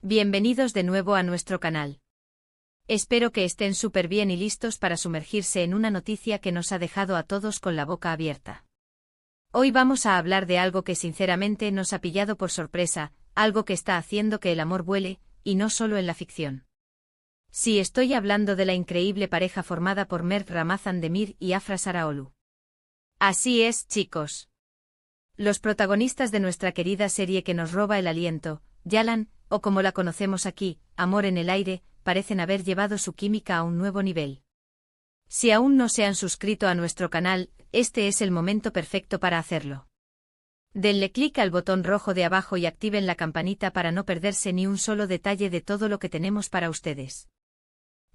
Bienvenidos de nuevo a nuestro canal. Espero que estén súper bien y listos para sumergirse en una noticia que nos ha dejado a todos con la boca abierta. Hoy vamos a hablar de algo que sinceramente nos ha pillado por sorpresa, algo que está haciendo que el amor vuele, y no solo en la ficción. Sí, estoy hablando de la increíble pareja formada por Mert Ramazan Demir y Afra Saraoglu. Así es, chicos. Los protagonistas de nuestra querida serie que nos roba el aliento, Yalan, o como la conocemos aquí, Amor en el aire, parecen haber llevado su química a un nuevo nivel. Si aún no se han suscrito a nuestro canal, este es el momento perfecto para hacerlo. Denle clic al botón rojo de abajo y activen la campanita para no perderse ni un solo detalle de todo lo que tenemos para ustedes.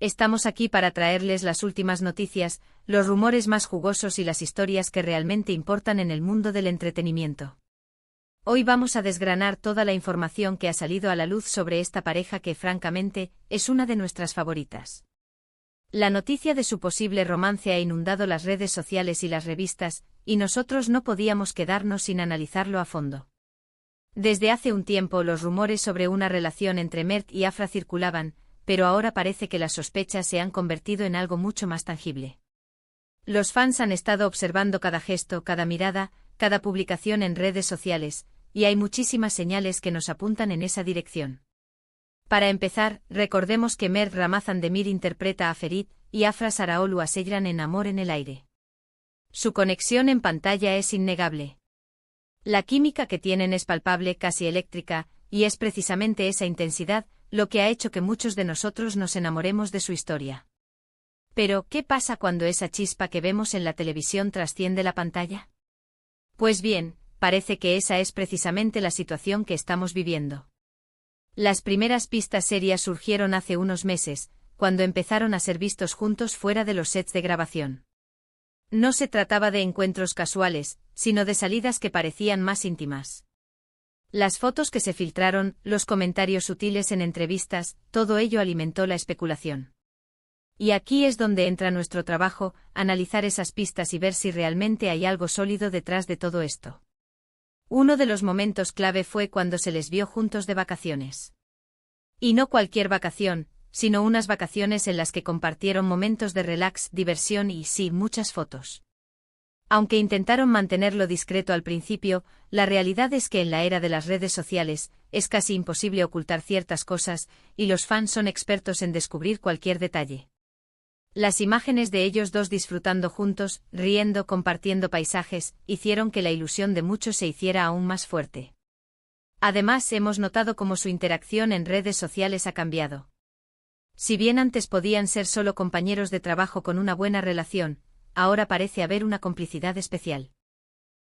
Estamos aquí para traerles las últimas noticias, los rumores más jugosos y las historias que realmente importan en el mundo del entretenimiento. Hoy vamos a desgranar toda la información que ha salido a la luz sobre esta pareja que, francamente, es una de nuestras favoritas. La noticia de su posible romance ha inundado las redes sociales y las revistas, y nosotros no podíamos quedarnos sin analizarlo a fondo. Desde hace un tiempo los rumores sobre una relación entre Mert y Afra circulaban, pero ahora parece que las sospechas se han convertido en algo mucho más tangible. Los fans han estado observando cada gesto, cada mirada, cada publicación en redes sociales, y hay muchísimas señales que nos apuntan en esa dirección. Para empezar, recordemos que Mert Ramazan Demir interpreta a Ferit y Afra Saraoglu a Seyran en Amor en el aire. Su conexión en pantalla es innegable. La química que tienen es palpable, casi eléctrica, y es precisamente esa intensidad lo que ha hecho que muchos de nosotros nos enamoremos de su historia. Pero, ¿qué pasa cuando esa chispa que vemos en la televisión trasciende la pantalla? Pues bien, parece que esa es precisamente la situación que estamos viviendo. Las primeras pistas serias surgieron hace unos meses, cuando empezaron a ser vistos juntos fuera de los sets de grabación. No se trataba de encuentros casuales, sino de salidas que parecían más íntimas. Las fotos que se filtraron, los comentarios sutiles en entrevistas, todo ello alimentó la especulación. Y aquí es donde entra nuestro trabajo, analizar esas pistas y ver si realmente hay algo sólido detrás de todo esto. Uno de los momentos clave fue cuando se les vio juntos de vacaciones. Y no cualquier vacación, sino unas vacaciones en las que compartieron momentos de relax, diversión y, sí, muchas fotos. Aunque intentaron mantenerlo discreto al principio, la realidad es que en la era de las redes sociales, es casi imposible ocultar ciertas cosas, y los fans son expertos en descubrir cualquier detalle. Las imágenes de ellos dos disfrutando juntos, riendo, compartiendo paisajes, hicieron que la ilusión de muchos se hiciera aún más fuerte. Además, hemos notado cómo su interacción en redes sociales ha cambiado. Si bien antes podían ser solo compañeros de trabajo con una buena relación, ahora parece haber una complicidad especial.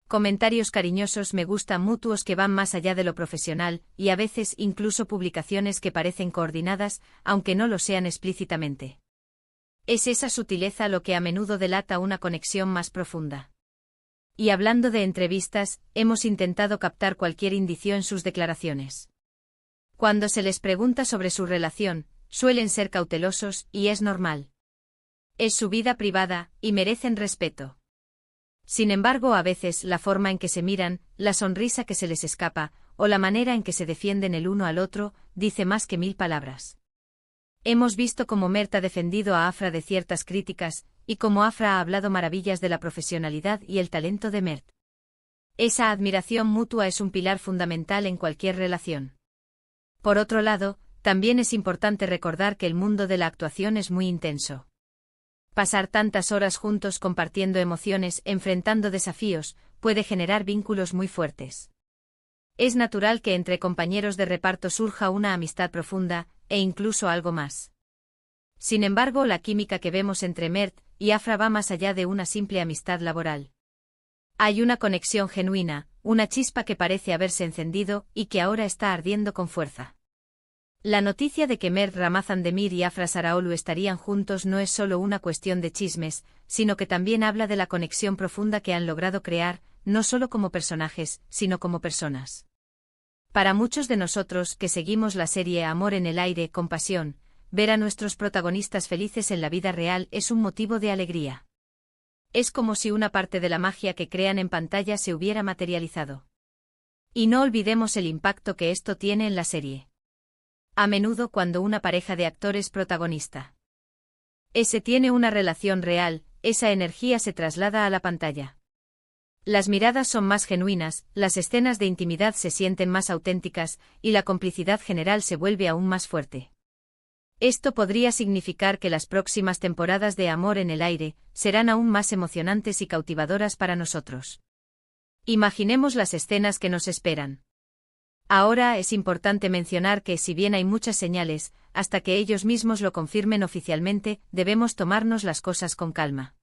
Comentarios cariñosos, me gusta mutuos que van más allá de lo profesional, y a veces incluso publicaciones que parecen coordinadas, aunque no lo sean explícitamente. Es esa sutileza lo que a menudo delata una conexión más profunda. Y hablando de entrevistas, hemos intentado captar cualquier indicio en sus declaraciones. Cuando se les pregunta sobre su relación, suelen ser cautelosos, y es normal. Es su vida privada, y merecen respeto. Sin embargo, a veces la forma en que se miran, la sonrisa que se les escapa, o la manera en que se defienden el uno al otro, dice más que 1000 palabras. Hemos visto cómo Mert ha defendido a Afra de ciertas críticas, y cómo Afra ha hablado maravillas de la profesionalidad y el talento de Mert. Esa admiración mutua es un pilar fundamental en cualquier relación. Por otro lado, también es importante recordar que el mundo de la actuación es muy intenso. Pasar tantas horas juntos compartiendo emociones, enfrentando desafíos, puede generar vínculos muy fuertes. Es natural que entre compañeros de reparto surja una amistad profunda, e incluso algo más. Sin embargo, la química que vemos entre Mert y Afra va más allá de una simple amistad laboral. Hay una conexión genuina, una chispa que parece haberse encendido y que ahora está ardiendo con fuerza. La noticia de que Mert Ramazan Demir y Afra Saraoglu estarían juntos no es solo una cuestión de chismes, sino que también habla de la conexión profunda que han logrado crear, no solo como personajes, sino como personas. Para muchos de nosotros que seguimos la serie Amor en el aire con pasión, ver a nuestros protagonistas felices en la vida real es un motivo de alegría. Es como si una parte de la magia que crean en pantalla se hubiera materializado. Y no olvidemos el impacto que esto tiene en la serie. A menudo cuando una pareja de actores protagonista tiene una relación real, esa energía se traslada a la pantalla. Las miradas son más genuinas, las escenas de intimidad se sienten más auténticas, y la complicidad general se vuelve aún más fuerte. Esto podría significar que las próximas temporadas de Amor en el Aire serán aún más emocionantes y cautivadoras para nosotros. Imaginemos las escenas que nos esperan. Ahora es importante mencionar que si bien hay muchas señales, hasta que ellos mismos lo confirmen oficialmente, debemos tomarnos las cosas con calma.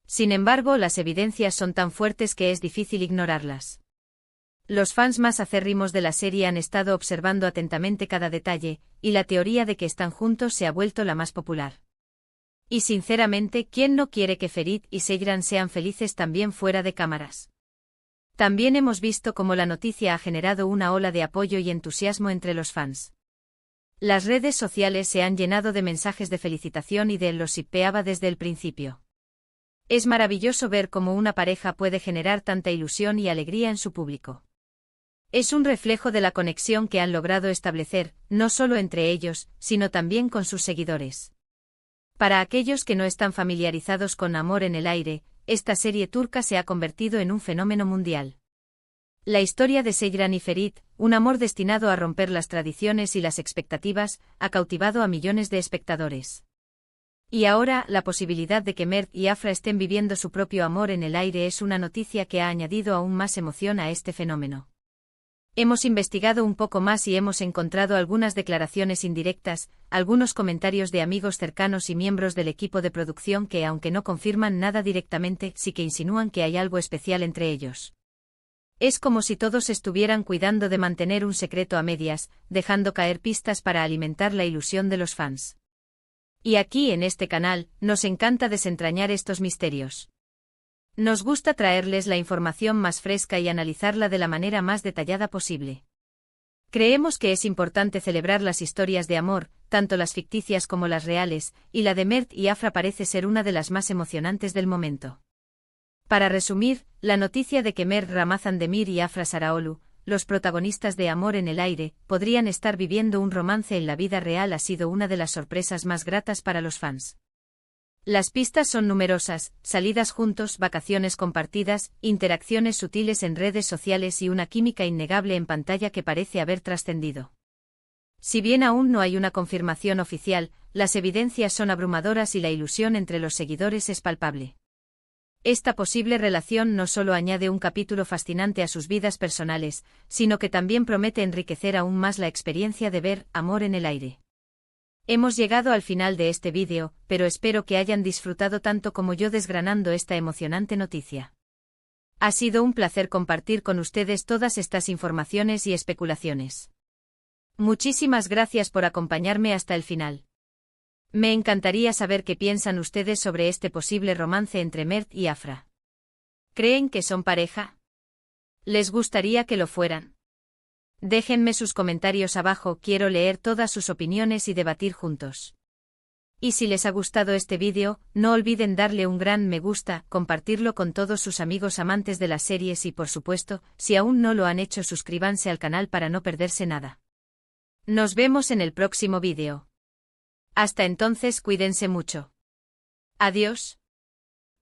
Sin embargo, las evidencias son tan fuertes que es difícil ignorarlas. Los fans más acérrimos de la serie han estado observando atentamente cada detalle, y la teoría de que están juntos se ha vuelto la más popular. Y sinceramente, ¿quién no quiere que Ferit y Seyran sean felices también fuera de cámaras? También hemos visto cómo la noticia ha generado una ola de apoyo y entusiasmo entre los fans. Las redes sociales se han llenado de mensajes de felicitación y de los shippeaba desde el principio. Es maravilloso ver cómo una pareja puede generar tanta ilusión y alegría en su público. Es un reflejo de la conexión que han logrado establecer, no solo entre ellos, sino también con sus seguidores. Para aquellos que no están familiarizados con Amor en el Aire, esta serie turca se ha convertido en un fenómeno mundial. La historia de Seyran y Ferit, un amor destinado a romper las tradiciones y las expectativas, ha cautivado a millones de espectadores. Y ahora, la posibilidad de que Mert y Afra estén viviendo su propio amor en el aire es una noticia que ha añadido aún más emoción a este fenómeno. Hemos investigado un poco más y hemos encontrado algunas declaraciones indirectas, algunos comentarios de amigos cercanos y miembros del equipo de producción que, aunque no confirman nada directamente, sí que insinúan que hay algo especial entre ellos. Es como si todos estuvieran cuidando de mantener un secreto a medias, dejando caer pistas para alimentar la ilusión de los fans. Y aquí en este canal, nos encanta desentrañar estos misterios. Nos gusta traerles la información más fresca y analizarla de la manera más detallada posible. Creemos que es importante celebrar las historias de amor, tanto las ficticias como las reales, y la de Mert y Afra parece ser una de las más emocionantes del momento. Para resumir, la noticia de que Mert Ramazan Demir y Afra Saraolu, los protagonistas de Amor en el Aire, podrían estar viviendo un romance en la vida real ha sido una de las sorpresas más gratas para los fans. Las pistas son numerosas: salidas juntos, vacaciones compartidas, interacciones sutiles en redes sociales y una química innegable en pantalla que parece haber trascendido. Si bien aún no hay una confirmación oficial, las evidencias son abrumadoras y la ilusión entre los seguidores es palpable. Esta posible relación no solo añade un capítulo fascinante a sus vidas personales, sino que también promete enriquecer aún más la experiencia de ver Amor en el Aire. Hemos llegado al final de este vídeo, pero espero que hayan disfrutado tanto como yo desgranando esta emocionante noticia. Ha sido un placer compartir con ustedes todas estas informaciones y especulaciones. Muchísimas gracias por acompañarme hasta el final. Me encantaría saber qué piensan ustedes sobre este posible romance entre Mert y Afra. ¿Creen que son pareja? ¿Les gustaría que lo fueran? Déjenme sus comentarios abajo, quiero leer todas sus opiniones y debatir juntos. Y si les ha gustado este vídeo, no olviden darle un gran me gusta, compartirlo con todos sus amigos amantes de las series y por supuesto, si aún no lo han hecho, suscríbanse al canal para no perderse nada. Nos vemos en el próximo vídeo. Hasta entonces, cuídense mucho. Adiós.